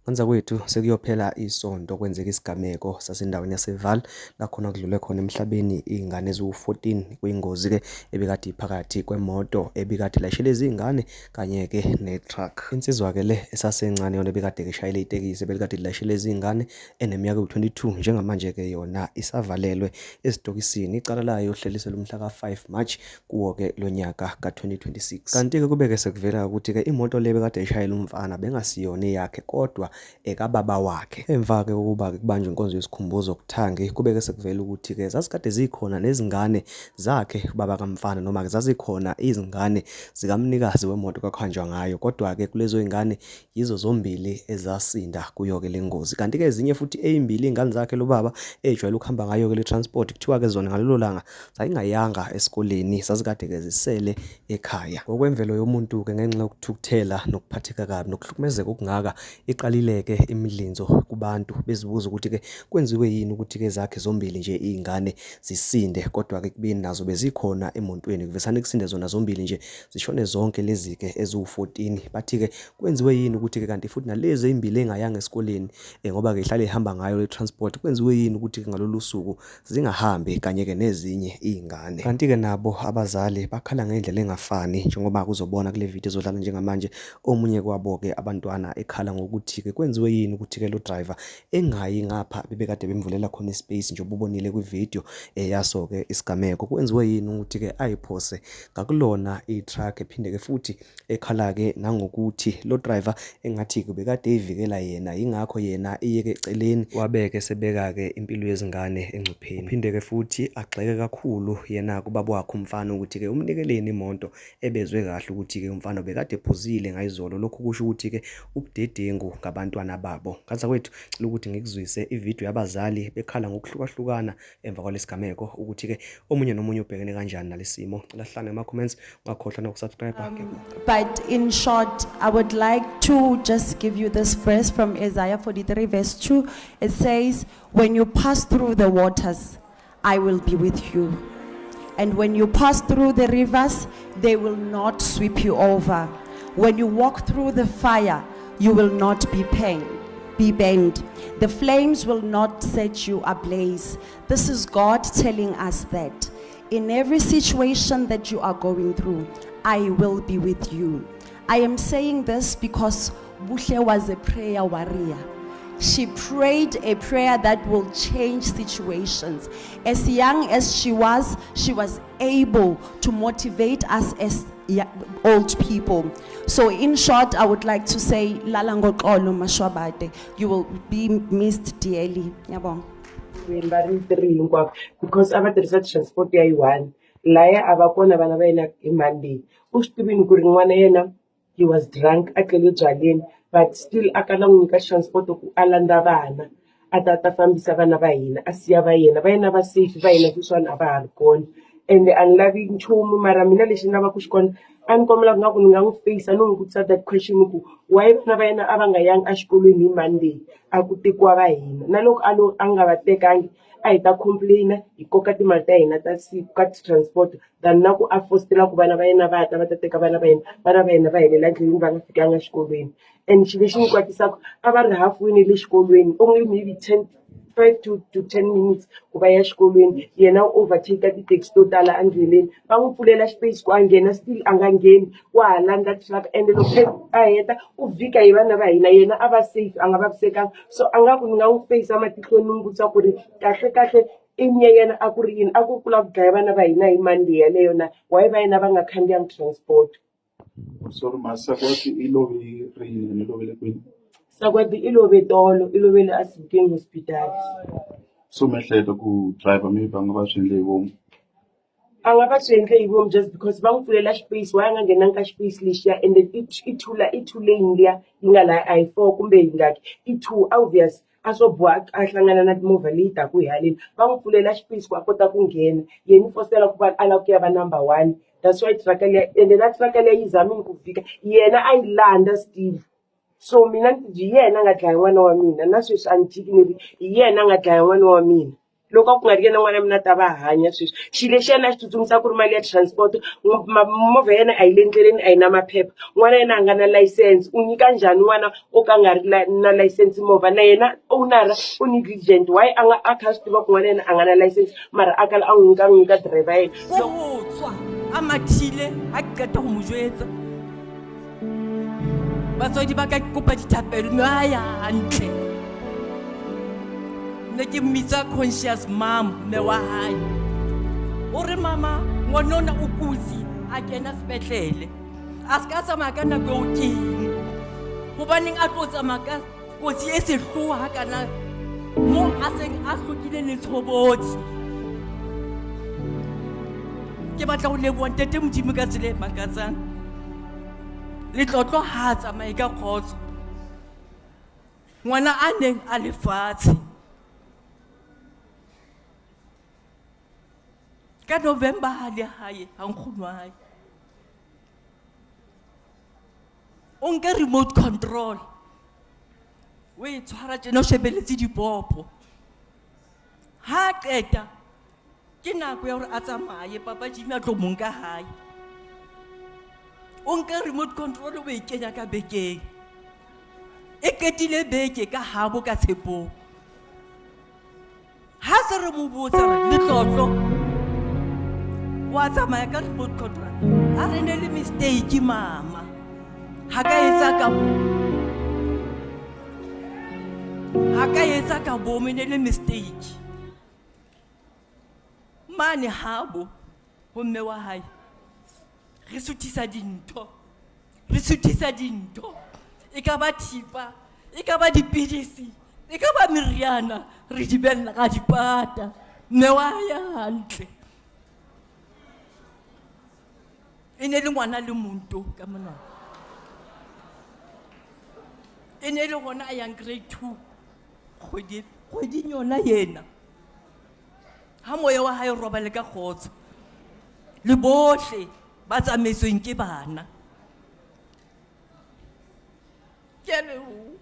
Ngenza kwethu sekuyophela isonto kwenzeka isigameko sasendaweni yaseVaal la khona kudlule khona emhlabeni izingane eziwu-14 kwingozi ke ebikade iphakathi kwemoto ebikade layishele izingane kanye ke netruck. Insizwa ke le esasencane yona ebikade ishayela itekisi belikade layishele izingane eneminyaka ewu-22 njengamanje ke yona isavalelwe esitokisini. Icala layo uhleliselwe umhla ka-5 March kuwo ke lo nyaka ka-2026. Kanti ke kube ke sekuvela ukuthi ke imoto le bekade ishayela umfana bengasiyona eyakhe kodwa ekababa wakhe. Emva ke ukuba kubanjwe inkonzo yesikhumbuzo kuThangi kube ke sekuvela ukuthi ke zasikade zikhona nezingane zakhe baba kamfana noma ke zazikhona izingane zikamnikazi wemoto kwakhanjwa ngayo, kodwa ke kulezo izingane yizo zombili ezasinda kuyo ke lengozi. Kanti ke ezinye futhi ezimbili izingane zakhe lo baba ejwayele ukuhamba ngayo ke le transport kuthiwa ke zona ngalelo langa zayingayanga esikoleni, sazikade ke zisele ekhaya. Ngokwemvelo yomuntu ke ngenxa yokuthukuthela nokuphatheka kabi nokuhlukumezeka okungaka iqalile ke imidlinzo kubantu bezibuza ukuthi ke kwenziwe yini ukuthi ke zakhe zombili nje izingane zisinde, kodwa ke kubini nazo bezikhona emontweni kuvesane kusinde zona zombili nje zishone zonke lezi ke eziwu-14. Bathi ke kwenziwe yini ukuthi ke kanti futhi nalezi ezimbili engayanga esikoleni ngoba ke ihlale ihamba ngayo le transport, kwenziwe yini ukuthi ke ngalolu suku zingahambi kanye ke nezinye izingane. Kanti ke nabo abazali bakhala ngendlela engafani njengoba kuzobona kule video ezodlala njengamanje. Omunye kwabo ke abantwana ekhala ngokuthi ke kwenziwe yini ukuthi ke lo driver engayi ngapha bebekade bemvulela khona ispace nje ububonile kwivideo yaso ke isigameko. Kwenziwe yini ukuthi ke ayiphose ngakulona i-truck, ephinde ke futhi ekhala ke nangokuthi lo driver engathi ke bekade eyivikela yena ingakho yena iyeke eceleni wabeke sebeka ke impilo yezingane engcupheni. Phinde ke futhi agxeke kakhulu yena kubaba wakhe umfana ukuthi ke umnikeleni imoto ebezwe kahle ukuthi ke umfana bekade ephuzile ngayizolo. Lokhu kusho ukuthi ke ubudedengu ngabantwana babo. Ngaza kwethu cela ukuthi ngikuzwise ivideo yabazali bekhala ngokuhlukahlukana emva kwalesigameko ukuthi ke omunye nomunye ubhekene kanjani nalesimo. Cela hlane ema comments, ungakhohlwa nokusubscribe. But in short, I would like to just give you this verse from Isaiah 43 verse 2. It says, when you pass through the waters, I will be with you. And when you pass through the rivers, they will not sweep you over. When you walk through the fire, you will not be burned. The flames will not set you ablaze. This is God telling us that in every situation that you are going through, I will be with you. I am saying this because Buhle was a prayer warrior. She prayed a prayer that will change situations. As young as she was able to motivate us as old people. So in short, I would like to say, Lala Ngoxolo Mashwabade, you will be missed dearly. Yabong. Because abatirisa transport yayi-1 laya abakona bana bayena imali uStephen kuringwana yena he was drunk atlele ejwaleni but still akala n'wi transport ku alanda bana atata fambisa bana ba hina asiya ba yena ba safe ba hina kuswana aba ha ri kona and anlavi nchumu mara mina lexi ni lava ku xi kona a ni kombela nga ku ni nga n'wi face no n'wi vutisa that question ku why vana va yena a va nga yangi exikolweni hi Monday a ku tekiwa va hina na loko a nga va tekangi a hi ta complain hi koka timali ta hina ta siku ka transport than na ku a fostela ku vana va yena va ta teka vana va yena va helela ndleleni va nga fikanga xikolweni. And xilo lexi ni kwatisaka a va ri halfway le xikolweni only maybe 5 to 10 minutes ku va ya xikolweni yena overtake ti-taxi to tala endleleni va n'wi pfulela space ku a nghena still a nga ngheni wa ha landza truck and loko a heta u vhika hi vana va hina yena a va safe a nga vavisekanga. So a nga ku ni nga n'wi face matihlweni ni n'wi vutisa ku ri kahle i yena a ku ri yini a ku kula ku dlaya vana va hina hi Monday yaleyo na why va yena va nga khandziyangi transport. So Masakoti ilovi rini ni lovele kwini? Sakwati ilove tolo ilovele a Sebokeng hospital. So mehleka ku driver maybe va nga va swi endle hi vomu a nga va swi endle hi vomu just because va n'wi pfulela space wa nga nghenanga ka space lexiya and i two lane liya yi nga la I4 kumbe yi ngaki i two obvious a swo boha a hlangana na timovha leyi taku hi haleni va n'wi pfulela space ku a kota ku nghena yena u fostela ku va a lava ku ya va number 1. That's why truck liya ende na truck liya yi zamile ku fika yena a yi landa still. So mina hi yena a nga dlaya n'wana wa mina na sweswi a ni tiki ni ri hi yena a nga dlaya n'wana wa mina loko a ku nga ri yena n'wana mina ta va hanya sweswi xilo lexi yena a xi tsutsumisa ku ri mali ya transport movha ya yena a yi le ndleleni a yi na maphepha n'wana yena a nga na license u nyika njhani n'wana o ka nga ri na license movha na yena ownara u negligent why a kha a swi tiva ku n'wana yena a nga na license mara a kala a n'wi nyika driver ya yena go tswa a mathile a qeta go mo jwetsa batswadi ba ka kopa dithapelo mme a ya hantle ne ke mmitsa conscious mom mme wa hae o re mama ngwanona o kutsi a kena sepetlele a se ka tsamaya ka nako eo keng gobaneng a tlo tsamaya ka kotsi e sehloha kana mo a seng a hlokile letshobotsi ke batla go leboa ntate Modimo ka tsela e makatsang le tlotlo ha tsamaye ka kgotso ngwana a neng a lefatshe ka November ha le hae ha nkgonwae o nka remote control o e tshwara tjena o shebeletse dipopo ha qeta ke nako ya hore a tsamaye papa Jimmy a tlo mo nka hae o nka remote control o e kenya ka bekeng e ketile beke ka habo ka tshepong ha se re mo botsa re le tlotlo wa tsamaya ka remote control a re ne le mistake mama ha ka etsa ka bomo ne le mistake mane habo ho mme wa hae re suthisa dintho e ka ba thipa e ka ba dipidisi e ka ba meriana re di bella ka dipata mme wa ya hantle e ne le ngwana le monto ka mona e ne le gona a yang grade 2 kgweding yona yena ha moya wa hae roba le ka kgotso le bohle ba tsamaisweng ke bana ke a leboha.